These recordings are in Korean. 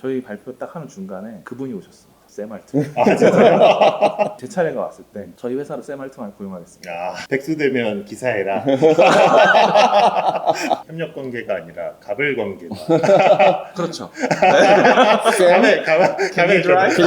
저희 발표 딱 하는 중간에 그분이 오셨어. 샘 알트만. 진짜요? 제 차례가 왔을 때 저희 회사로 샘 알트만 고용하겠습니다. 백수되면 기사해라. 협력 관계가 아니라 갑을 관계다. 그렇죠. 갑을 드라이브?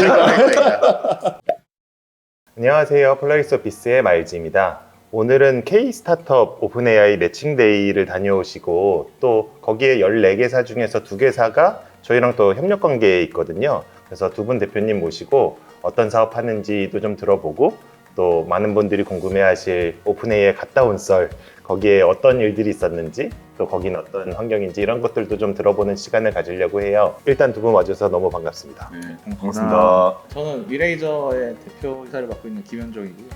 안녕하세요. 폴라리스 오피스의 마일즈입니다. 오늘은 K 스타트업 오픈 AI 매칭데이를 다녀오시고 또 거기에 14개사 중에서 2개사가 저희랑 또 협력 관계에 있거든요. 그래서 두 분 대표님 모시고 어떤 사업 하는지도 좀 들어보고 또 많은 분들이 궁금해하실 오픈 AI에 갔다 온 썰, 거기에 어떤 일들이 있었는지 또 거기는 어떤 환경인지 이런 것들도 좀 들어보는 시간을 가지려고 해요. 일단 두 분 와줘서 너무 반갑습니다. 네, 반갑습니다. 저는 위레이저의 대표이사를 맡고 있는 김현종이고요.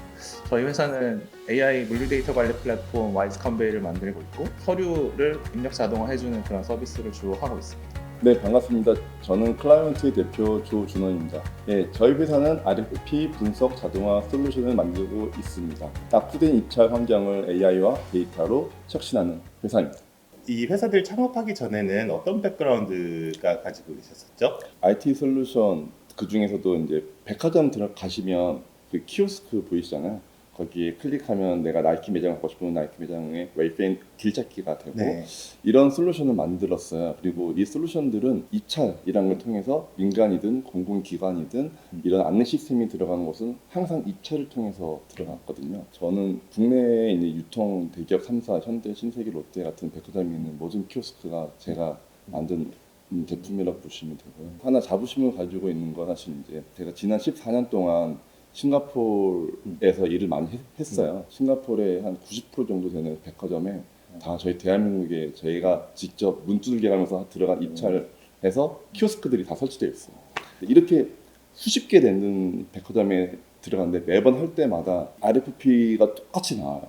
저희 회사는 AI 물리데이터 관리 플랫폼 와이즈 컨베이를 만들고 있고 서류를 입력 자동화해주는 그런 서비스를 주로 하고 있습니다. 네, 반갑습니다. 저는 클라이언트의 대표 조준원입니다. 네, 저희 회사는 RFP 분석 자동화 솔루션을 만들고 있습니다. 납부된 입찰 환경을 AI와 데이터로 혁신하는 회사입니다. 이 회사들 창업하기 전에는 어떤 백그라운드가 가지고 계셨었죠? IT 솔루션 그 중에서도 이제 백화점 들어가시면 그 키오스크 보이시잖아요. 거기에 클릭하면 내가 나이키 매장 갖고 싶으면 나이키 매장의 웨이페인 길찾기가 되고 네. 이런 솔루션을 만들었어요. 그리고 이 솔루션들은 입찰이라는 걸 통해서 민간이든 공공기관이든 이런 안내 시스템이 들어가는 곳은 항상 입찰을 통해서 들어갔거든요. 저는 국내에 있는 유통 대기업 3사, 현대, 신세계, 롯데 같은 백화점에 있는 모든 키오스크가 제가 만든 제품이라고 보시면 되고요. 하나 자부심을 가지고 있는 건 사실 이제 제가 지난 14년 동안 싱가포르에서 일을 많이 했어요. 싱가포르의 한 90% 정도 되는 백화점에 다 저희 대한민국에 저희가 직접 문 두들겨가면서 들어간 입찰해서 키오스크들이 다 설치되어 있어요. 이렇게 수십 개 되는 백화점에 들어갔는데 매번 할 때마다 RFP가 똑같이 나와요.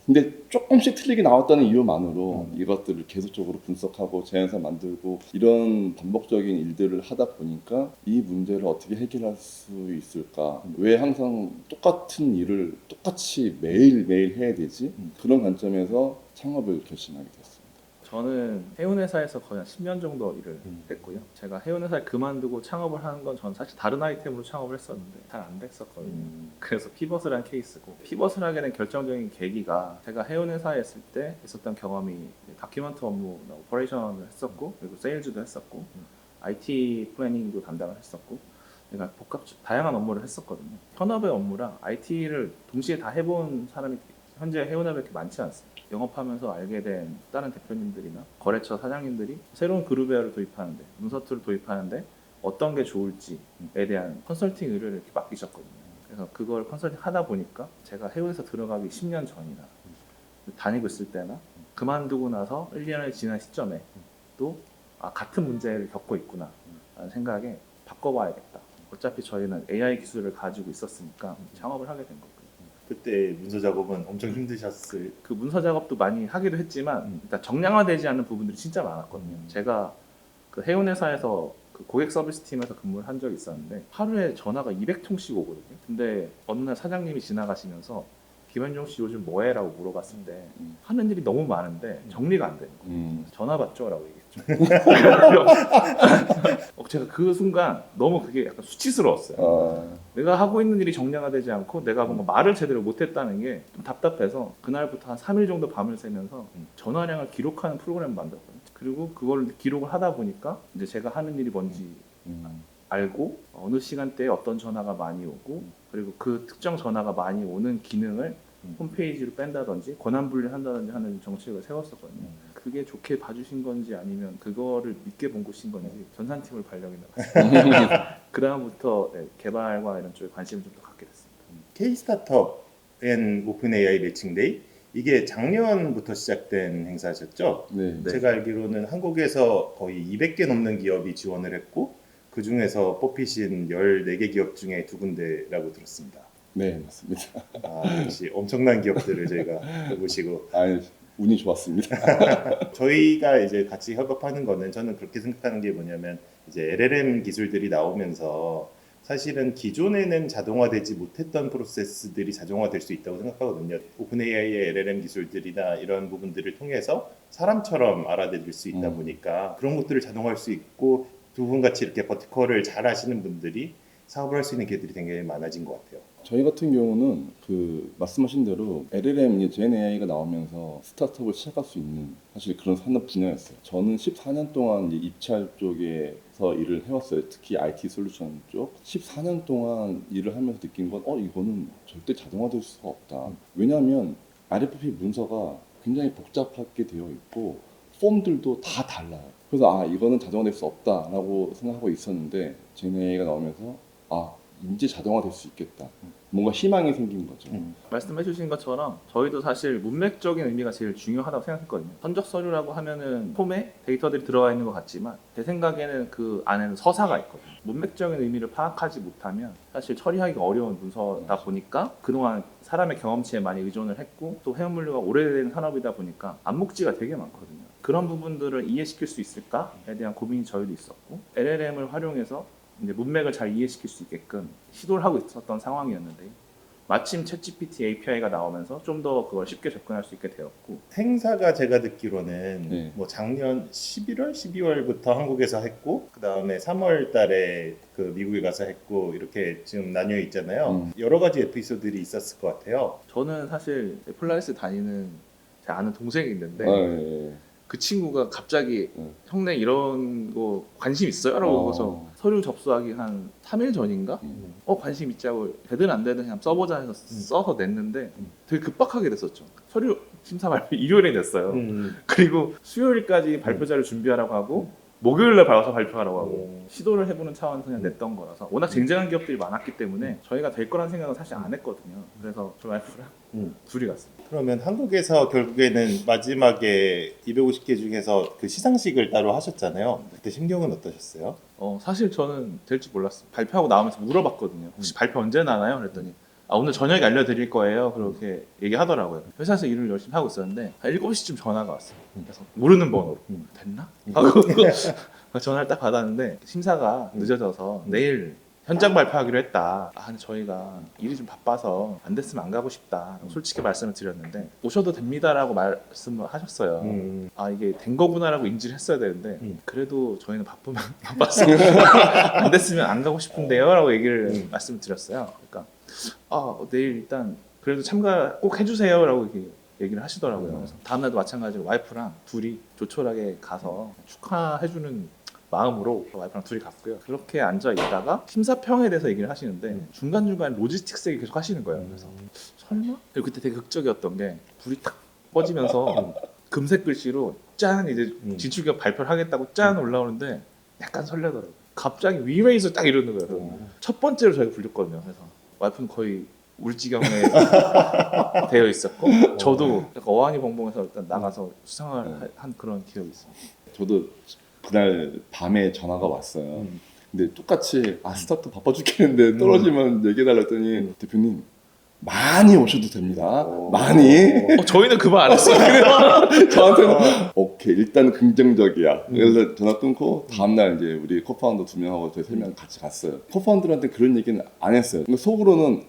근데 조금씩 틀리게 나왔다는 이유만으로 이것들을 계속적으로 분석하고 재현서 만들고 이런 반복적인 일들을 하다 보니까 이 문제를 어떻게 해결할 수 있을까? 왜 항상 똑같은 일을 똑같이 매일매일 해야 되지? 그런 관점에서 창업을 결심하게 됐습니다. 저는 해운회사에서 거의 한 10년 정도 일을 했고요. 제가 해운회사를 그만두고 창업을 하는 건 저는 사실 다른 아이템으로 창업을 했었는데 잘 안 됐었거든요. 그래서 피벗을 한 케이스고, 피벗을 하게 된 결정적인 계기가 제가 해운회사에 있을 때 있었던 경험이 다큐멘트 업무나 오퍼레이션을 했었고, 그리고 세일즈도 했었고, IT 플래닝도 담당을 했었고, 그러니까 다양한 업무를 했었거든요. 현업의 업무랑 IT를 동시에 다 해본 사람이 현재 해운업에 그렇게 많지 않습니다. 영업하면서 알게 된 다른 대표님들이나 거래처 사장님들이 새로운 그룹웨어를 도입하는데, 문서 툴을 도입하는데 어떤 게 좋을지에 대한 컨설팅 의뢰를 이렇게 맡기셨거든요. 그래서 그걸 컨설팅 하다 보니까 제가 해운에서 들어가기 10년 전이나 다니고 있을 때나 그만두고 나서 1년이 지난 시점에 또 같은 문제를 겪고 있구나 라는 생각에 바꿔봐야겠다. 어차피 저희는 AI 기술을 가지고 있었으니까 창업을 하게 된 거고요. 그때 문서 작업은 엄청 힘드셨을. 그 문서 작업도 많이 하기도 했지만 일단 정량화되지 않는 부분들이 진짜 많았거든요. 제가 그 해운회사에서 그 고객 서비스 팀에서 근무를 한 적이 있었는데 하루에 전화가 200통씩 오거든요. 근데 어느 날 사장님이 지나가시면서 김현종 씨 요즘 뭐해? 라고 물어봤을 때 하는 일이 너무 많은데 정리가 안 되는 거예요. 전화 받죠? 라고 얘기했죠. 제가 그 순간 너무 그게 약간 수치스러웠어요. 내가 하고 있는 일이 정량화되지 않고 내가 뭔가 말을 제대로 못했다는 게 좀 답답해서 그날부터 한 3일 정도 밤을 새면서 전화량을 기록하는 프로그램을 만들었거든요. 그리고 그걸 기록을 하다 보니까 이제 제가 하는 일이 뭔지 알고 어느 시간대에 어떤 전화가 많이 오고 그리고 그 특정 전화가 많이 오는 기능을 홈페이지로 뺀다든지 권한 분리한다든지 하는 정책을 세웠었거든요. 그게 좋게 봐주신 건지 아니면 그거를 믿게 본 곳인 건지 전산팀을 발령했나 그 다음부터 개발과 이런 쪽에 관심을 좀 더 갖게 됐습니다. K 스타트업 앤 오픈 AI 매칭데이, 이게 작년부터 시작된 행사셨죠? 네. 제가 알기로는 한국에서 거의 200개 넘는 기업이 지원을 했고 그 중에서 뽑히신 14개 기업 중에 2군데라고 들었습니다. 네, 맞습니다. 역시 엄청난 기업들을 저희가 모시고. 운이 좋았습니다. 저희가 이제 같이 협업하는 거는 저는 그렇게 생각하는 게 뭐냐면 이제 LLM 기술들이 나오면서 사실은 기존에는 자동화되지 못했던 프로세스들이 자동화될 수 있다고 생각하거든요. 오픈AI의 LLM 기술들이나 이런 부분들을 통해서 사람처럼 알아들을 수 있다 보니까 그런 것들을 자동화할 수 있고 두 분 같이 이렇게 버티컬을 잘 하시는 분들이 사업을 할 수 있는 기회들이 굉장히 많아진 것 같아요. 저희 같은 경우는 그 말씀하신 대로 LLM Gen AI가 나오면서 스타트업을 시작할 수 있는 사실 그런 산업 분야였어요. 저는 14년 동안 이제 입찰 쪽에서 일을 해왔어요. 특히 IT 솔루션 쪽. 14년 동안 일을 하면서 느낀 건 이거는 절대 자동화될 수가 없다. 왜냐하면 RFP 문서가 굉장히 복잡하게 되어 있고 폼들도 다 달라요. 그래서 이거는 자동화될 수 없다라고 생각하고 있었는데 Gen AI가 나오면서 이제 자동화될 수 있겠다. 뭔가 희망이 생긴 거죠. 말씀해주신 것처럼 저희도 사실 문맥적인 의미가 제일 중요하다고 생각했거든요. 선적 서류라고 하면은 폼에 데이터들이 들어가 있는 것 같지만 제 생각에는 그 안에는 서사가 있거든요. 문맥적인 의미를 파악하지 못하면 사실 처리하기가 어려운 문서다 보니까 그동안 사람의 경험치에 많이 의존을 했고 또 해운물류가 오래된 산업이다 보니까 암묵지가 되게 많거든요. 그런 부분들을 이해시킬 수 있을까에 대한 고민이 저희도 있었고 LLM을 활용해서 이제 문맥을 잘 이해시킬 수 있게끔 시도를 하고 있었던 상황이었는데 마침 챗GPT API가 나오면서 좀 더 그걸 쉽게 접근할 수 있게 되었고 행사가 제가 듣기로는 네. 뭐 작년 11월, 12월부터 한국에서 했고 그 다음에 3월 달에 그 미국에 가서 했고 이렇게 지금 나뉘어 있잖아요. 여러 가지 에피소드들이 있었을 것 같아요. 저는 사실 폴라리스 다니는 제 아는 동생이 있는데 예. 그 친구가 갑자기 음. 형네 이런 거 관심 있어요? 라고 해서 서류 접수하기 한 3일 전인가? 관심 있자고 되든 안 되든 그냥 써보자 해서 써서 냈는데 되게 급박하게 됐었죠. 서류 심사 발표 일요일에 냈어요. 그리고 수요일까지 발표자를 준비하라고 하고 목요일날 와서 발표하라고 하고 시도를 해보는 차원에서 그냥 냈던 거라서 워낙 쟁쟁한 기업들이 많았기 때문에 저희가 될 거란 생각은 사실 안 했거든요. 그래서 저희 와이프랑 둘이 갔습니다. 그러면 한국에서 결국에는 마지막에 250개 중에서 그 시상식을 따로 하셨잖아요. 그때 심경은 어떠셨어요? 사실 저는 될 줄 몰랐어요. 발표하고 나오면서 물어봤거든요. 혹시 발표 언제 나나요? 그랬더니 하늘 저녁에 알려드릴 거예요. 그렇게 얘기하더라고요. 회사에서 일을 열심히 하고 있었는데 한 7시쯤 전화가 왔어요. 그래서 모르는 번호로 됐나? 하고 전화를 딱 받았는데 심사가 늦어져서 내일 현장 발표하기로 했다. 근데 저희가 일이 좀 바빠서 안 됐으면 안 가고 싶다. 솔직히 말씀을 드렸는데 오셔도 됩니다라고 말씀을 하셨어요. 이게 된 거구나라고 인지를 했어야 되는데 그래도 저희는 바쁘면 바빠서 안 됐으면 안 가고 싶은데요라고 얘기를 말씀을 드렸어요. 그러니까 내일 일단 그래도 참가 꼭 해주세요라고 이렇게 얘기를 하시더라고요. 그래서 다음날도 마찬가지로 와이프랑 둘이 조촐하게 가서 축하해주는 마음으로 와이프랑 둘이 갔고요. 그렇게 앉아 있다가 심사평에 대해서 얘기를 하시는데 중간중간 로지스틱스 얘기 계속 하시는 거예요. 그래서 설마? 그리고 그때 되게 극적이었던 게 불이 탁 꺼지면서 금색 글씨로 짠 이제 진출기업 발표를 하겠다고 짠 올라오는데 약간 설레더라고요. 갑자기 위메이서 딱 이러는 거예요. 첫 번째로 저희가 불렸거든요. 그래서 와이프는 거의 울지경에 되어 있었고 저도 약간 어안이 벙벙해서 일단 나가서 수상을 한 그런 기억이 있습니다. 저도 그날 밤에 전화가 왔어요. 근데 똑같이 스타트 바빠 죽겠는데 떨어지면 얘기해달라 했더니 대표님 많이 오셔도 됩니다. 많이. 저희는 그 말 안 했어요. 저한테는 오케이 일단 긍정적이야. 그래서 전화 끊고 다음날 이제 우리 코파운더 2명하고 저희 3명 같이 갔어요. 코파운더한테 그런 얘기는 안 했어요. 근데 속으로는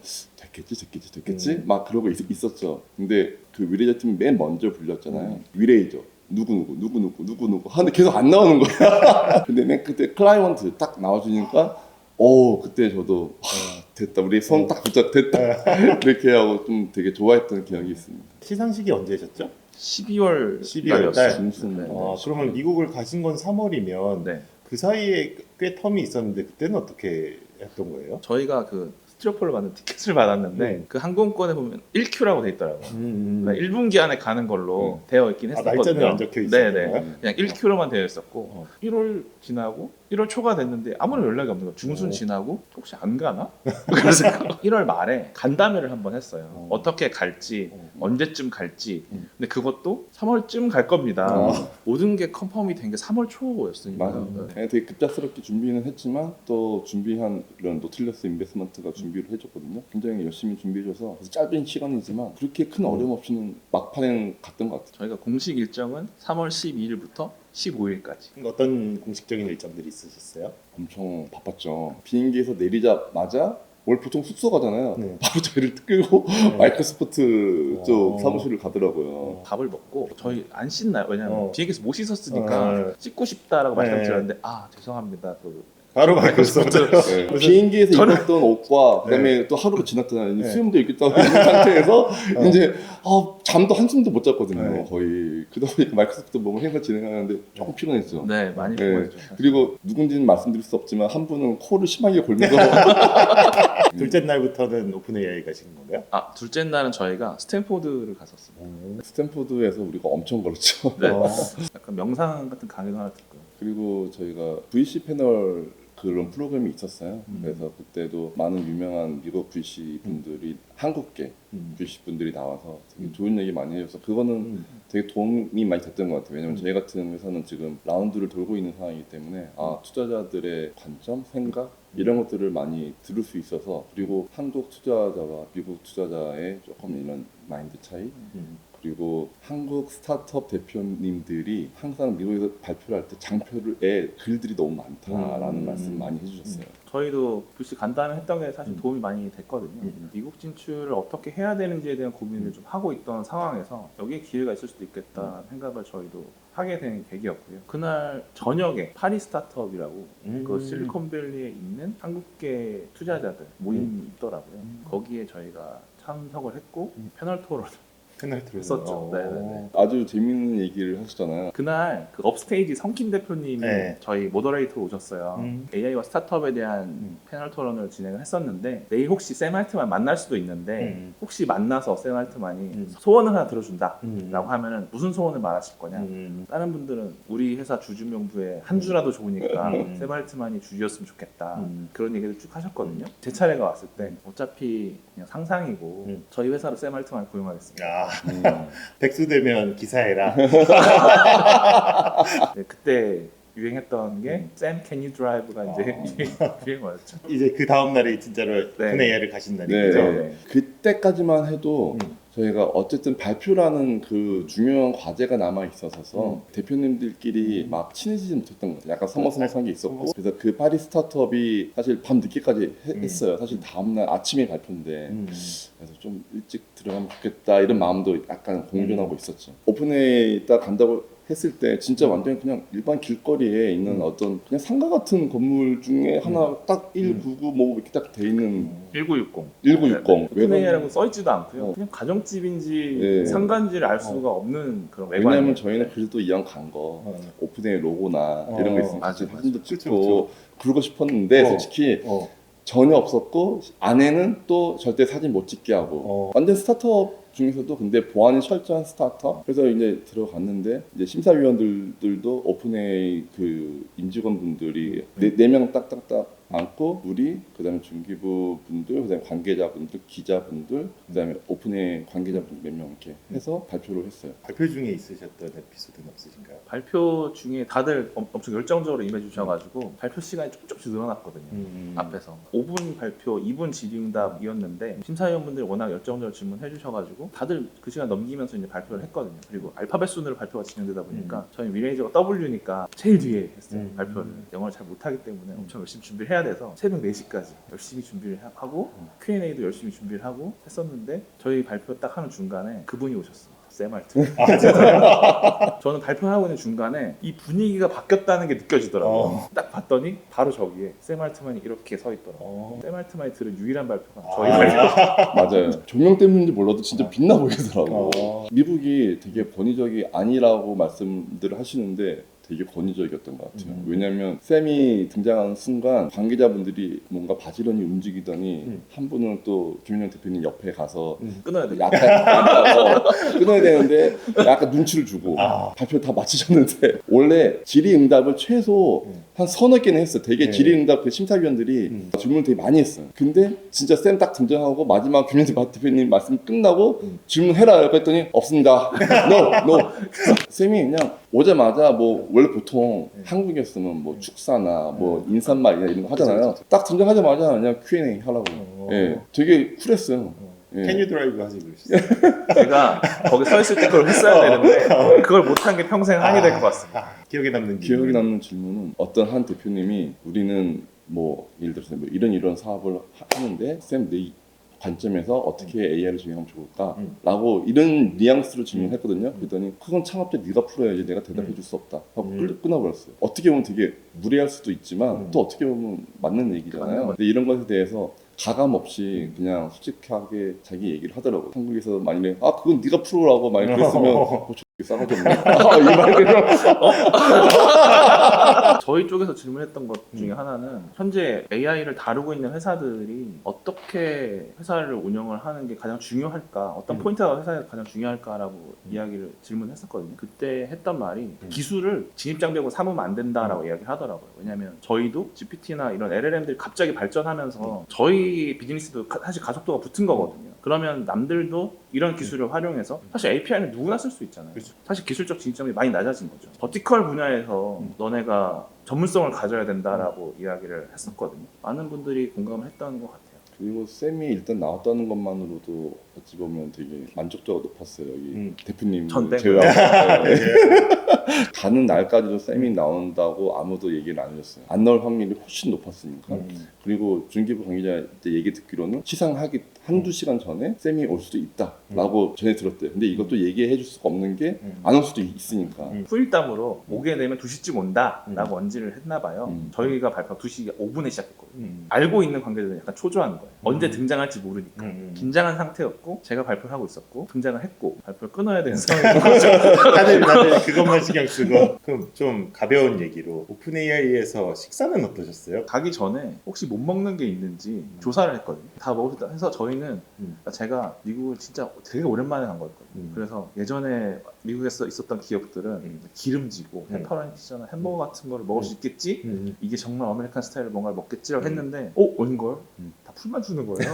됐겠지 막 그러고 있었죠. 근데 그 위레이저 팀 맨 먼저 불렸잖아요. 위레이저 누구 하는데 계속 안 나오는 거야. 근데 맨 그때 클라이언트 딱 나와주니까 그때 저도 됐다 우리 손 딱 붙잡 됐다 이렇게 하고 좀 되게 좋아했던 기억이 있습니다. 시상식이 언제셨죠? 12월 달. 달이었어요. 그러면 미국을 가신 건 3월이면 네. 그 사이에 꽤 텀이 있었는데 그때는 어떻게 했던 거예요? 저희가 그 스티로폴을 받는 티켓을 받았는데 그 항공권에 보면 1Q라고 돼 있더라고요. 그러니까 1분기 안에 가는 걸로 되어 있긴 했었거든요. 날짜는 안 적혀 있어요. 네네. 그냥 1Q로만 되어 있었고 1월 지나고 1월 초가 됐는데 아무런 연락이 없는 거예요. 중순 지나고 혹시 안 가나? 그래서 1월 말에 간담회를 한번 했어요. 어떻게 갈지 언제쯤 갈지. 근데 그것도 3월쯤 갈 겁니다. 모든 게 컨펌이 된 게 3월 초였으니까. 맞아요. 되게 급작스럽게 준비는 했지만 또 준비한 이런 노틸러스 인베스먼트가 준비를 해줬거든요. 굉장히 열심히 준비해줘서 짧은 시간이지만 그렇게 큰 어려움 없이는 막판에 갔던 것 같아요. 저희가 공식 일정은 3월 12일부터 15일까지. 어떤 공식적인 일정들이 있으셨어요? 엄청 바빴죠. 비행기에서 내리자마자 원래 보통 숙소 가잖아요. 네. 바로 저희를 끌고 마이크로소프트 쪽 어. 사무실을 가더라고요. 밥을 먹고 저희 안 씻나요? 왜냐면 어. 비행기에서 못 씻었으니까 씻고 싶다라고 네. 말씀드렸는데 죄송합니다. 바로 마이크로소프트. 네. 비행기에서 입었던 옷과 그다음에 또 하루가 지났잖아요. 네. 수염도 있겠다 있는 상태에서 이제 잠도 한숨도 못 잤거든요. 네. 거의 그러다 보니까 마이크로소프트 몸을 행사 진행하는데 조금 피곤했죠. 네, 많이 네. 피곤했죠. 그리고 누군지는 말씀드릴 수 없지만 한 분은 코를 심하게 골면서 둘째 날부터는 오픈 AI 가시는 건가요? 둘째 날은 저희가 스탠포드를 갔었습니다. 스탠포드에서 우리가 엄청 걸었죠. 네. 약간 명상 같은 강의도 하나 듣고요. 그리고 저희가 VC 패널 그런 프로그램이 있었어요. 그래서 그때도 많은 유명한 미국 VC 분들이 한국계 VC 분들이 나와서 되게 좋은 얘기 많이 해줘서 그거는 되게 도움이 많이 됐던 것 같아요. 왜냐면 저희 같은 회사는 지금 라운드를 돌고 있는 상황이기 때문에 투자자들의 관점, 생각 이런 것들을 많이 들을 수 있어서 그리고 한국 투자자와 미국 투자자의 조금 이런 마인드 차이 그리고 한국 스타트업 대표님들이 항상 미국에서 발표를 할 때 장표에 글들이 너무 많다라는 말씀 많이 해주셨어요. 저희도 VC 간담회 했던 게 사실 도움이 많이 됐거든요. 미국 진출을 어떻게 해야 되는지에 대한 고민을 좀 하고 있던 상황에서 여기에 기회가 있을 수도 있겠다 생각을 저희도 하게 된 계기였고요. 그날 저녁에 파리 스타트업이라고 그 실리콘밸리에 있는 한국계 투자자들 모임이 있더라고요. 거기에 저희가 참석을 했고 패널 토론을 패널 했었죠. 네네네. 아주 재밌는 얘기를 하셨잖아요. 그날 그 업스테이지 성킴 대표님이 네. 저희 모더레이터로 오셨어요. AI와 스타트업에 대한 패널 토론을 진행을 했었는데 내일 혹시 샘 알트만 만날 수도 있는데 혹시 만나서 샘 알트만이 소원을 하나 들어준다 라고 하면은 무슨 소원을 말하실 거냐. 다른 분들은 우리 회사 주주명부에 한 주라도 좋으니까 샘 알트만이 주주였으면 좋겠다 그런 얘기를 쭉 하셨거든요. 제 차례가 왔을 때 어차피 그냥 상상이고 저희 회사로 샘 알트만을 고용하겠습니다. 백수 되면 기사해라. 네, 그때 유행했던 게 Sam Can You Drive가 이제 유행어였죠. 이제 그 다음 날이 진짜로 네. 오픈 AI를 가신 네. 날이죠. 네. 그때까지만 해도 저희가 어쨌든 발표라는 그 중요한 과제가 남아 있어서 대표님들끼리 막 친해지지 못했던 거죠. 약간 서먹서먹한 게 있었고 그래서 그 파리 스타트업이 사실 밤 늦게까지 했어요. 사실 다음날 아침에 발표인데 그래서 좀 일찍 들어가면 좋겠다 이런 마음도 약간 공존하고 있었죠. 오픈에 딱 간다고 했을 때 진짜 완전 그냥 일반 길거리에 있는 어떤 그냥 상가 같은 건물 중에 하나 딱 199 뭐 이렇게 딱 돼 있는 1960. 1960 오픈AI라고 써있지도 않고요. 그냥 가정집인지 네. 상가인지를 알 수가 없는 그런 왜냐면 외관이에요. 저희는 그래도 이왕 간 거 오픈의 로고나 이런 거 있으면 맞아, 사진도 그쵸, 찍고 그러고 싶었는데 솔직히 전혀 없었고 안에는 또 절대 사진 못 찍게 하고 완전 스타트업 중에서도 근데 보안이 철저한 스타트업 그래서 이제 들어갔는데 이제 심사위원들도 오픈의 그 임직원분들이 네 명 딱딱딱 많고 우리 그다음에 중기부 분들 그다음에 관계자분들 기자분들 그다음에 오픈의 관계자분들 몇 명 이렇게 해서 발표를 했어요. 발표 중에 있으셨던 에피소드는 없으신가요? 발표 중에 다들 엄청 열정적으로 임해주셔가지고 발표 시간이 조금씩 늘어났거든요. 앞에서 5분 발표, 2분 질의응답이었는데 심사위원분들이 워낙 열정적으로 질문해 주셔가지고 다들 그 시간 넘기면서 이제 발표를 했거든요. 그리고 알파벳 순으로 발표가 진행되다 보니까 저희 위레이저가 W니까 제일 뒤에 했어요. 발표를. 영어를 잘 못하기 때문에 엄청 열심히 준비를 해야 돼서 새벽 4시까지 열심히 준비를 하고 Q&A도 열심히 준비를 하고 했었는데 저희 발표 딱 하는 중간에 그분이 오셨습니다. 샘 알트. 저는 발표하고 있는 중간에 이 분위기가 바뀌었다는 게 느껴지더라고요. 딱 봤더니 바로 저기에 샘 알트만이 이렇게 서 있더라고요. 샘 알트만이 들은 유일한 발표가 저희 발표. 맞아요. 조명 때문인지 몰라도 진짜 빛나 보이더라고. 미국이 되게 권위적이 아니라고 말씀들을 하시는데 되게 권위적이었던 것 같아요. 왜냐하면 샘이 등장하는 순간 관계자분들이 뭔가 바지런히 움직이더니 한 분은 또 김윤영 대표님 옆에 가서 끊어야 돼요. 약간 끊어야 되는데 약간 눈치를 주고 발표 다 마치셨는데 원래 질의응답을 최소 한 서너 개는 했어요. 되게 질의응답 그 심사위원들이 질문을 되게 많이 했어요. 근데 진짜 쌤 딱 등장하고 마지막 김윤영 대표님 말씀 끝나고 질문해라 했더니 없습니다. No. 쌤이 그냥 오자마자 뭐 원래 보통 한국이었으면 뭐 축사나 뭐 인사말이나 이런 거 하잖아요. 딱 등장하자마자 그냥 Q&A 하라고. 예, 되게 쿨했어요. 예. Can you drive 하지 그러시죠? 제가 거기 서 있을 때 그걸 했어야 되는데 그걸 못한 게 평생 하게 될 것 같습니다. 기억에 남는 기억에 남는 질문은 어떤 한 대표님이 우리는 뭐 예를 들어서 뭐 이런 사업을 하는데 쌤 내 관점에서 어떻게 AI를 적용하면 좋을까라고 이런 뉘앙스로 질문했거든요. 그랬더니 그건 창업자 네가 풀어야지 내가 대답해 줄 수 없다 하고 끊어버렸어요. 어떻게 보면 되게 무례할 수도 있지만 또 어떻게 보면 맞는 얘기잖아요. 근데 이런 것에 대해서 가감 없이 그냥 솔직하게 자기 얘기를 하더라고요. 한국에서 만약에 그건 네가 풀어라고 만약 그랬으면 싸가지 없네. 이말 그냥 저희 쪽에서 질문했던 것 중에 하나는 현재 AI를 다루고 있는 회사들이 어떻게 회사를 운영을 하는 게 가장 중요할까, 어떤 포인트가 회사에 가장 중요할까라고 이야기를 질문했었거든요. 그때 했던 말이 기술을 진입장벽으로 삼으면 안 된다라고 이야기를 하더라고요. 왜냐하면 저희도 GPT나 이런 LLM들이 갑자기 발전하면서 저희 비즈니스도 사실 가속도가 붙은 거거든요. 그러면 남들도 이런 기술을 활용해서 사실 API는 누구나 쓸 수 있잖아요. 그렇죠. 사실 기술적 진입점이 많이 낮아진 거죠. 버티컬 분야에서 너네가 전문성을 가져야 된다라고 이야기를 했었거든요. 많은 분들이 공감을 했던 것 같아요. 그리고 쌤이 일단 나왔다는 것만으로도 어찌 보면 되게 만족도가 높았어요. 여기 대표님 전 땡. 제외하고 가는 날까지도 쌤이 나온다고 아무도 얘기를 안 해줬어요. 안 나올 확률이 훨씬 높았으니까. 그리고 중기부 관계자 때 얘기 듣기로는 시상하기 한두 시간 전에 쌤이 올 수도 있다라고 전해 들었대요. 근데 이것도 얘기해 줄 수가 없는 게 안 올 수도 있으니까. 후일담으로 오게 되면 2시쯤 온다라고 언지를 했나 봐요. 저희가 발표 2시 5분에 시작했거든요. 알고 있는 관계자들은 약간 초조한 거예요. 언제 등장할지 모르니까. 긴장한 상태였고 제가 발표를 하고 있었고 등장을 했고 발표를 끊어야 되는 상황인 거죠. 다들 그것만 신경 쓰고. 그럼 좀 가벼운 얘기로 오픈 AI에서 식사는 어떠셨어요? 가기 전에 혹시 못 먹는 게 있는지 조사를 했거든요. 다 먹었다 해서 저희는 제가 미국을 진짜 되게 오랜만에 간 거였거든요. 그래서 예전에 미국에서 있었던 기억들은 기름지고 페퍼로니 피자나 햄버거 같은 거를 먹을 수 있겠지? 이게 정말 아메리칸 스타일로 뭔가를 먹겠지라고 했는데 웬걸? 다 풀만 주는 거예요.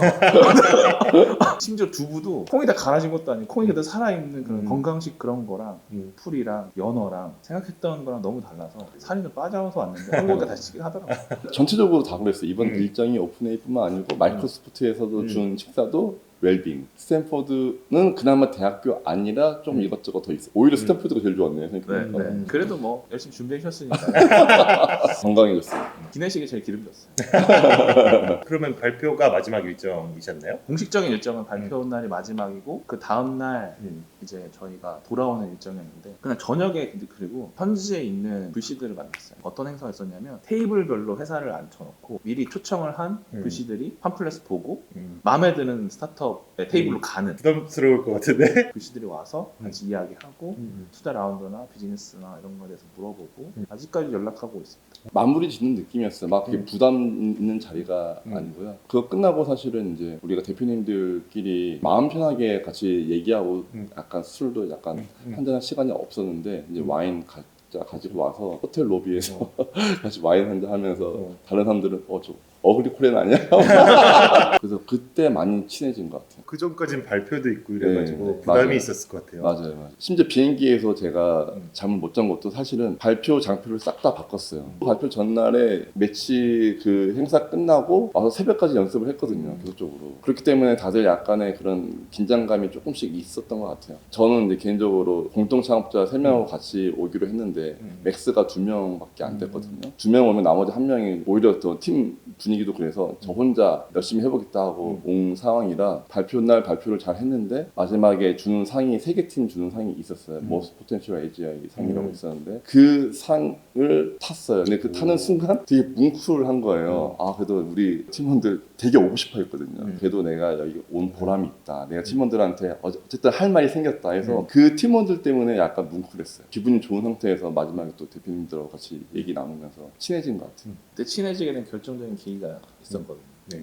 심지어 두부도 콩이 다 갈아진 것도 아니고 콩이 그대로 살아있는 그런 건강식 그런 거랑 풀이랑 연어랑 생각했던 거랑 너무 달라서 살이 좀 빠져서 왔는데 한국에 다시 찌긴 하더라고요. 전체적으로 다 그랬어요. 이번 일정이 오픈AI뿐만 아니고 마이크로소프트에서도 준 식사도 웰빙. 스탠퍼드는 그나마 대학교 아니라 좀 이것저것 더 있어요. 오히려 스탠퍼드가 제일 좋았네요. 네. 그래도 뭐 열심히 준비하셨으니까 건강해졌어요. 기내식이 제일 기름졌어요. 그러면 발표가 마지막 일정이셨나요? 공식적인 일정은 발표 날이 마지막이고 그 다음 날 이제 저희가 돌아오는 일정이었는데 그냥 저녁에 그리고 현지에 있는 VC들을 만났어요. 어떤 행사가 있었냐면 테이블별로 회사를 앉혀놓고 미리 초청을 한 VC들이 팜플렛을 보고 마음에 드는 스타트업의 테이블로 가는 부담스러울 것 같은데? VC들이 와서 같이 이야기하고 투자 라운드나 비즈니스나 이런 거에 대해서 물어보고 아직까지 연락하고 있습니다. 마무리 짓는 느낌이었어요. 막 그게 부담 있는 자리가 아니고요. 그거 끝나고 사실은 이제 우리가 대표님들끼리 마음 편하게 같이 얘기하고 약간 술도 약간 한잔할 시간이 없었는데 이제 와인 가지고 와서 호텔 로비에서 같이 와인 한잔 하면서 다른 사람들은 저 어그리 코리안 아니야? 그래서 그때 많이 친해진 것 같아요. 그 전까진 발표도 있고 이래가지고 네, 부담이 맞아요. 있었을 것 같아요. 맞아요. 심지어 비행기에서 제가 잠을 못 잔 것도 사실은 발표 장표를 싹 다 바꿨어요. 발표 전날에 매치 그 행사 끝나고 와서 새벽까지 연습을 했거든요. 계속적으로. 그렇기 때문에 다들 약간의 그런 긴장감이 조금씩 있었던 것 같아요. 저는 이제 개인적으로 공동 창업자 3명하고 같이 오기로 했는데 맥스가 2명밖에 안 됐거든요. 2명 오면 나머지 1명이 오히려 더 팀 분위기도 그래서 저 혼자 열심히 해보겠다 하고 온 상황이라 발표날 발표를 잘 했는데 마지막에 주는 상이 3개 팀 주는 상이 있었어요. Most Potential AGI 상이라고 있었는데 그 상을 탔어요. 근데 그 타는 순간 되게 뭉클한 거예요. 그래도 우리 팀원들 되게 오고 싶어 했거든요. 그래도 내가 여기 온 보람이 있다. 내가 팀원들한테 어쨌든 할 말이 생겼다 해서 그 팀원들 때문에 약간 뭉클했어요. 기분이 좋은 상태에서 마지막에 또 대표님들하고 같이 얘기 나누면서 친해진 것 같아요. 그때 친해지게 된 결정적인 계기가 있었거든요.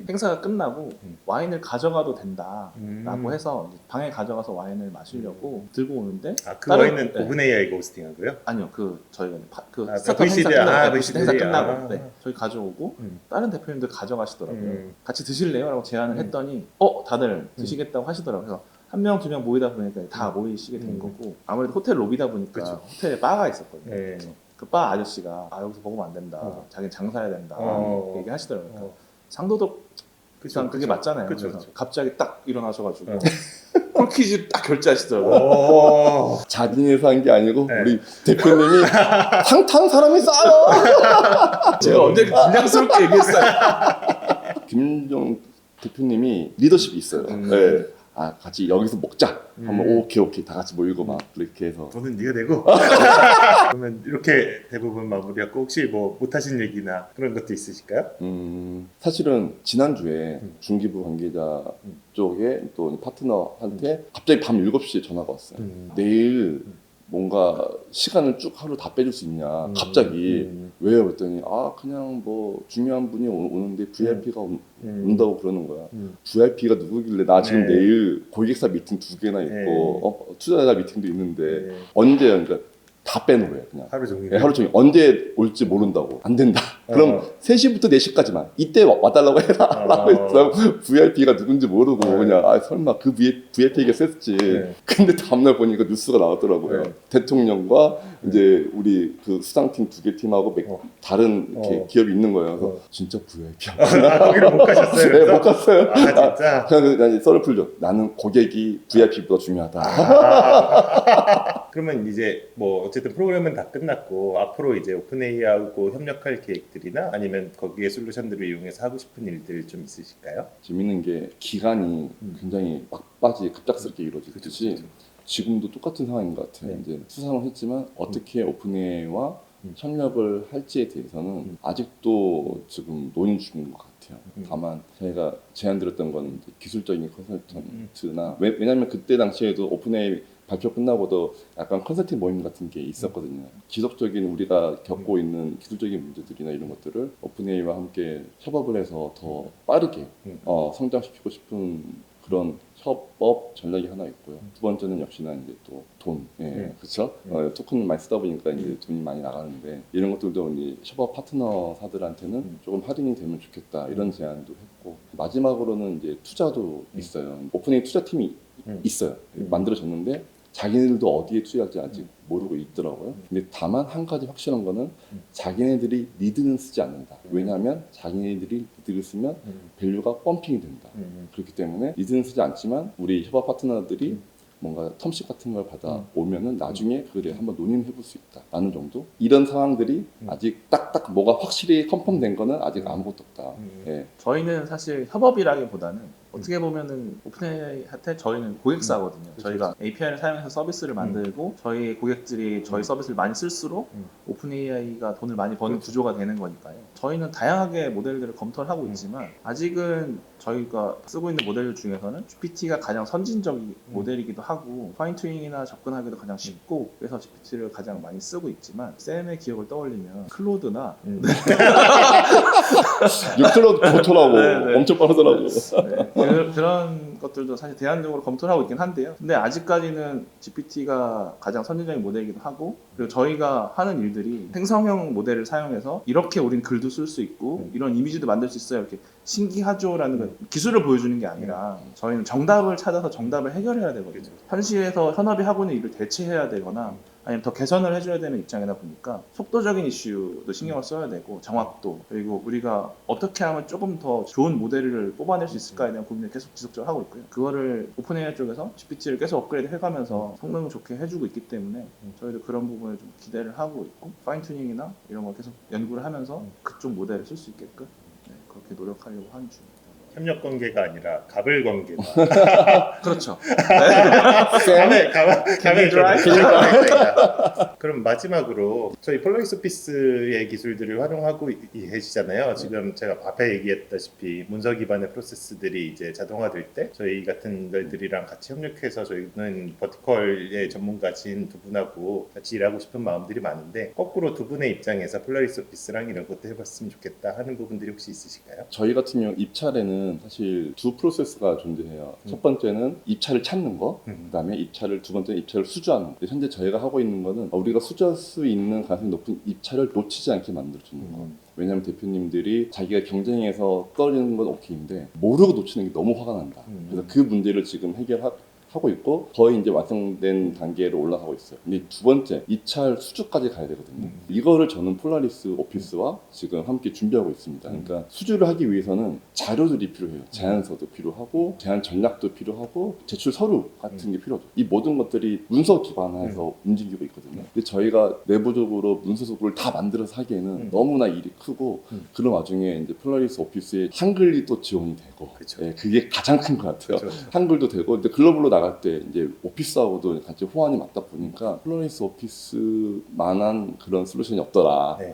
행사가 끝나고 와인을 가져가도 된다라고 해서 이제 방에 가져가서 와인을 마시려고 들고 오는데 그 와인은 오픈 AI가 호스팅한 거예요? 아니요, 저희가 그 그 스타트업 VCD, 행사 VCD. 행사 끝나고 저희 가져오고 다른 대표님들 가져가시더라고요. 같이 드실래요? 라고 제안을 했더니 다들 드시겠다고 하시더라고요. 그래서 한 명, 2명 모이다 보니까 다 모이시게 된 거고 아무래도 호텔 로비다 보니까 그쵸. 호텔에 바가 있었거든요. 네. 그 바 아저씨가 여기서 먹으면 안 된다. 자기는 장사해야 된다. 얘기하시더라고요. 그러니까 상도덕 그쵸, 그게 맞잖아요. 그쵸, 그래서 그쵸. 갑자기 딱 일어나셔가지고 콜키즈 딱 결제하시더라고요. 오. 자진해서 한 게 아니고 네. 우리 대표님이 상탄 사람이 싸요. 제가 언제 이렇게 긴장스럽게 얘기했어요. 김윤정 대표님이 리더십이 있어요. 네. 아 같이 여기서 먹자. 하면 오케이 다 같이 모이고 막 그렇게 해서 돈은 네가 내고. 그러면 이렇게 대부분 마무리하고 혹시 뭐 못하신 얘기나 그런 것도 있으실까요? 사실은 지난주에 중기부 관계자 쪽에 또 파트너한테 갑자기 밤 7시에 전화가 왔어요. 내일 뭔가 시간을 쭉 하루 다 빼줄 수 있냐 갑자기. 왜요? 그랬더니 그냥 뭐 중요한 분이 오는데 VIP가 온다고 그러는 거야. VIP가 누구길래 나 지금 네. 내일 고객사 미팅 2개나 있고 네. 투자자 미팅도 있는데 네. 언제 그러니까 다 빼놓으래요 그냥. 하루 종일. 네, 하루 종일 언제 올지 모른다고. 안 된다. 그럼 3시부터 4시까지만 이때 와달라고 해라 라고 했어. VIP가 누군지 모르고 그냥 설마 그 VIP가 셌지. 네. 근데 다음날 보니까 뉴스가 나왔더라고요. 네. 대통령과 이제 우리 그 수상팀 2개 팀하고 다른 이렇게 기업이 있는 거예요. 그래서 진짜 VIP야. 거기를 못 가셨어요? 네, 못 갔어요. 진짜? 그냥 난 썰을 풀죠. 나는 고객이 VIP보다 중요하다. 그러면 이제 뭐 어쨌든 프로그램은 다 끝났고 앞으로 이제 오픈 AI하고 협력할 계획들이나 아니면 거기에 솔루션들을 이용해서 하고 싶은 일들 좀 있으실까요? 재밌는 게 기간이 굉장히 막바지 갑작스럽게 이루어지듯이 지금도 똑같은 상황인 것 같아요. 네. 이제 수상을 했지만 어떻게 오픈AI와 협력을 할지에 대해서는 아직도 지금 논의 중인 것 같아요. 다만 저희가 제안 드렸던 건 이제 기술적인 컨설턴트나 왜냐하면 그때 당시에도 오픈AI 발표 끝나고도 약간 컨설팅 모임 같은 게 있었거든요. 지속적인 우리가 겪고 있는 기술적인 문제들이나 이런 것들을 오픈AI와 함께 협업을 해서 더 빠르게 성장시키고 싶은 그런 협업 전략이 하나 있고요. 두 번째는 역시나 이제 또 돈, 그렇죠? 토큰 많이 쓰다 보니까 이제 돈이 많이 나가는데 이런 것들도 이제 협업 파트너사들한테는 조금 할인이 되면 좋겠다 이런 제안도 했고 마지막으로는 이제 투자도 있어요. 오픈AI 투자팀이 있어요. 만들어졌는데 자기네들도 어디에 투자할지 아직 모르고 있더라고요. 근데 다만 한 가지 확실한 거는 자기네들이 리드는 쓰지 않는다. 왜냐하면 자기네들이 리드를 쓰면 밸류가 펌핑이 된다. 그렇기 때문에 리드는 쓰지 않지만 우리 협업 파트너들이 뭔가 텀식 같은 걸 받아 오면은 나중에 그래 한번 논의를 해볼 수 있다 라는 정도. 이런 상황들이 아직 딱딱 뭐가 확실히 컨펌된 거는 아직 아무것도 없다. 예. 저희는 사실 협업이라기보다는 어떻게 보면은 오픈AI한테 저희는 고객사거든요. 저희가 API를 사용해서 서비스를 만들고 저희 고객들이 저희 서비스를 많이 쓸수록 오픈AI가 돈을 많이 버는 구조가 되는 거니까요. 저희는 다양하게 모델들을 검토를 하고 있지만 아직은 저희가 쓰고 있는 모델 중에서는 GPT가 가장 선진적인 모델이기도 하고 파인 튜닝이나 접근하기도 가장 쉽고 그래서 GPT를 가장 많이 쓰고 있지만 쌤의 기억을 떠올리면 클로드나 육클로드 좋더라고. 네, 네. 엄청 빠르더라고. 네, 그런 것들도 사실 대안적으로 검토를 하고 있긴 한데요. 근데 아직까지는 GPT가 가장 선진적인 모델이기도 하고 그리고 저희가 하는 일들이 생성형 모델을 사용해서 이렇게 우린 글도 쓸 수 있고 이런 이미지도 만들 수 있어요. 이렇게 신기하죠라는 거 기술을 보여주는 게 아니라 저희는 정답을 찾아서 정답을 해결해야 되거든요. 현실에서 현업이 하고 있는 일을 대체해야 되거나 아니면 더 개선을 해줘야 되는 입장이다 보니까 속도적인 이슈도 신경을 써야 되고 정확도 그리고 우리가 어떻게 하면 조금 더 좋은 모델을 뽑아낼 수 있을까에 대한 고민을 계속 지속적으로 하고 있고요. 그거를 오픈AI 쪽에서 GPT를 계속 업그레이드 해가면서 성능을 좋게 해주고 있기 때문에 저희도 그런 부분을 좀 기대를 하고 있고 파인튜닝이나 이런 걸 계속 연구를 하면서 그쪽 모델을 쓸 수 있게끔 그렇게 노력하려고 하는 중입니다. 협력 관계가 아니라 갑을 관계다. 그렇죠. 갑을 드라이브. 그럼 마지막으로 저희 폴라리스 오피스의 기술들을 활용하고 계시잖아요. 지금 제가 앞에 얘기했다시피 문서 기반의 프로세스들이 이제 자동화될 때 저희 같은 분들이랑 같이 협력해서 저희는 버티컬의 전문가신 두 분하고 같이 일하고 싶은 마음들이 많은데 거꾸로 두 분의 입장에서 폴라리스 오피스랑 이런 것도 해봤으면 좋겠다 하는 부분들이 혹시 있으실까요? 저희 같은 경우 입찰에는 사실 두 프로세스가 존재해요. 첫 번째는 입찰을 찾는 거, 그다음에 두 번째는 입찰을 수주하는 거. 현재 저희가 하고 있는 거는 우리가 수주할 수 있는 가능성이 높은 입찰을 놓치지 않게 만들어주는 거. 왜냐하면 대표님들이 자기가 경쟁에서 떨어지는 건 오케이인데 모르고 놓치는 게 너무 화가 난다. 그래서 그 문제를 지금 해결하고 하고 있고 거의 이제 완성된 단계로 올라가고 있어요. 근데 두 번째 입찰 수주까지 가야 되거든요. 이거를 저는 폴라리스 오피스와 지금 함께 준비하고 있습니다. 그러니까 수주를 하기 위해서는 자료들이 필요해요. 제안서도 필요하고 제안 전략도 필요하고 제출 서류 같은 게 필요하죠. 이 모든 것들이 문서 기반에서 움직이고 있거든요. 근데 저희가 내부적으로 문서 도구를 다 만들어서 하기에는 너무나 일이 크고 그런 와중에 이제 폴라리스 오피스에 한글이 또 지원이 되고 그쵸. 예, 그게 가장 큰 것 같아요. 그쵸. 한글도 되고 근데 글로벌로 나갈 때 이제 오피스하고도 같이 호환이 맞다 보니까 폴라리스 오피스만한 그런 솔루션이 없더라. 네.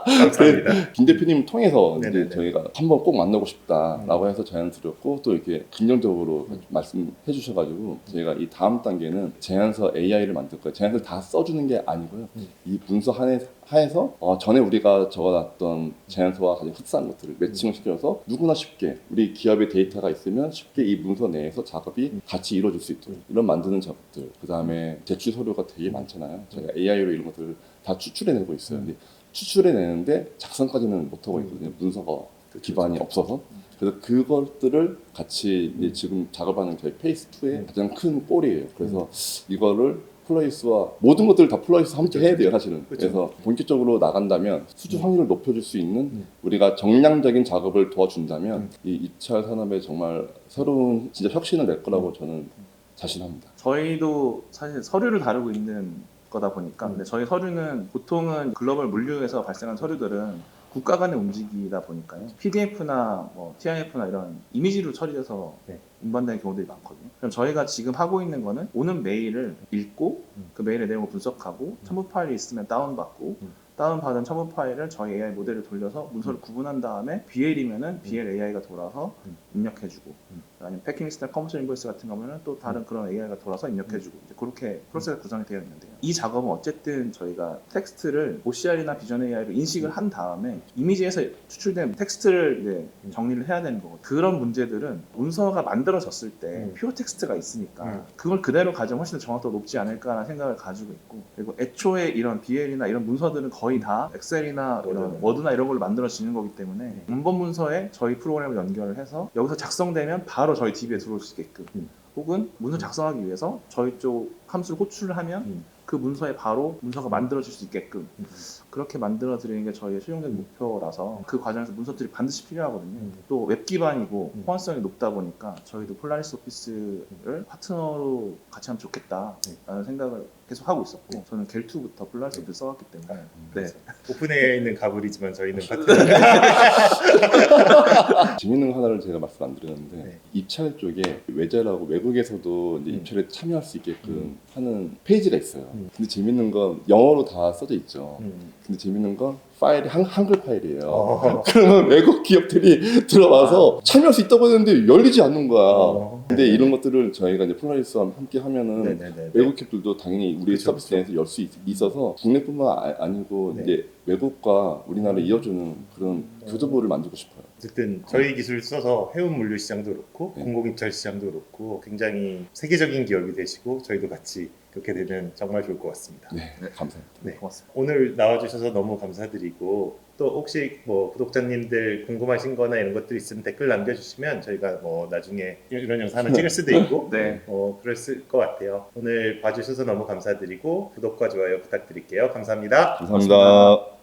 감사합니다. 김 대표님 통해서 이제 네네네. 저희가 한번 꼭 만나고 싶다라고 해서 제안 드렸고 또 이렇게 긍정적으로 말씀해 주셔가지고 저희가 이 다음 단계는 제안서 AI를 만들 거예요. 제안서를 다 써주는 게 아니고요. 이 문서 하에서 전에 우리가 적어놨던 제안서와 가장 흡사한 것들을 매칭을 시켜서 누구나 쉽게 우리 기업의 데이터가 있으면 쉽게 이 문서 내에서 작업이 같이 이루어질 수 있도록 이런 만드는 작업들 그 다음에 제출 서류가 되게 많잖아요. 저희가 AI로 이런 것들을 다 추출해내고 있어요. 근데 추출해내는데 작성까지는 못하고 있거든요. 문서가 기반이 없어서. 그래서 그것들을 같이 이제 지금 작업하는 저희 페이스 2의 가장 큰 골이에요. 그래서 이거를 폴라리스와 모든 것들을 다 폴라리스와 함께 해야 돼요, 사실은. 그래서 본격적으로 나간다면 수주 확률을 높여줄 수 있는 우리가 정량적인 작업을 도와준다면 이 입찰 산업에 정말 새로운 진짜 혁신을 낼 거라고 저는 자신합니다. 저희도 사실 서류를 다루고 있는 거다 보니까 근데 저희 서류는 보통은 글로벌 물류에서 발생한 서류들은 국가 간에 움직이다 보니까요. PDF나 뭐 TIF나 이런 이미지로 처리돼서 네. 운반되는 경우들이 많거든요. 그럼 저희가 지금 하고 있는 거는 오는 메일을 읽고 그 메일의 내용을 분석하고 첨부 파일이 있으면 다운받고 다운받은 첨부 파일을 저희 AI 모델을 돌려서 문서를 구분한 다음에 BL이면은 BL AI가 돌아서 입력해주고 아니면 패킹리스트나 커머셜 인보이스 같은 거면은 또 다른 그런 AI가 돌아서 입력해주고 이제 그렇게 프로세스가 구성이 되어 있는데요. 이 작업은 어쨌든 저희가 텍스트를 OCR이나 비전 AI로 인식을 한 다음에 이미지에서 추출된 텍스트를 이제 정리를 해야 되는 거거든요. 그런 문제들은 문서가 만들어졌을 때 퓨어 텍스트가 있으니까 그걸 그대로 가지면 훨씬 더 정확도가 높지 않을까라는 생각을 가지고 있고 그리고 애초에 이런 BL이나 이런 문서들은 거의 다 엑셀이나 이런 워드나 이런 걸로 만들어지는 거기 때문에 문법 문서에 저희 프로그램을 연결을 해서 여기서 작성되면 바로 저희 DB에 들어올 수 있게끔 혹은 문서 작성하기 위해서 저희 쪽 함수를 호출을 하면 그 문서에 바로 문서가 만들어질 수 있게끔 그렇게 만들어 드리는 게 저희의 최종적인 목표라서 그 과정에서 문서들이 반드시 필요하거든요. 또 웹 기반이고 호환성이 높다 보니까 저희도 폴라리스 오피스를 파트너로 같이 하면 좋겠다라는 생각을 계속 하고 있었고 저는 겔2부터 폴라리스 오피스 써왔기 때문에 네. 오픈AI는 가불이지만 저희는 파트너. 재밌는 거 하나를 제가 말씀 안 드렸는데 네. 입찰 쪽에 외자라고 외국에서도 이제 입찰에 참여할 수 있게끔 하는 페이지가 있어요. 근데 재밌는 건 영어로 다 써져 있죠. 근데 재밌는 건 파일이 한글 파일이에요. 그러면 외국 기업들이 들어와서 참여할 수 있다고 했는데 열리지 않는 거야. 근데 이런 것들을 저희가 이제 폴라리스와 함께 하면은 네네네. 외국 기업들도 당연히 우리 그쵸, 서비스 내에서 열 수 있어서 국내뿐만 아니고 네. 이제 외국과 우리나라를 이어주는 그런 교두보를 만들고 싶어요. 어쨌든 저희 기술을 써서 해운 물류 시장도 그렇고 네. 공공입찰 시장도 그렇고 굉장히 세계적인 기업이 되시고 저희도 같이 그렇게 되면 정말 좋을 것 같습니다. 네, 감사합니다. 네. 고맙습니다. 오늘 나와주셔서 너무 감사드리고 또 혹시 뭐 구독자님들 궁금하신 거나 이런 것들 있으면 댓글 남겨주시면 저희가 뭐 나중에 이런 영상을 찍을 수도 있고 네. 그럴 것 같아요. 오늘 봐주셔서 너무 감사드리고 구독과 좋아요 부탁드릴게요. 감사합니다. 감사합니다.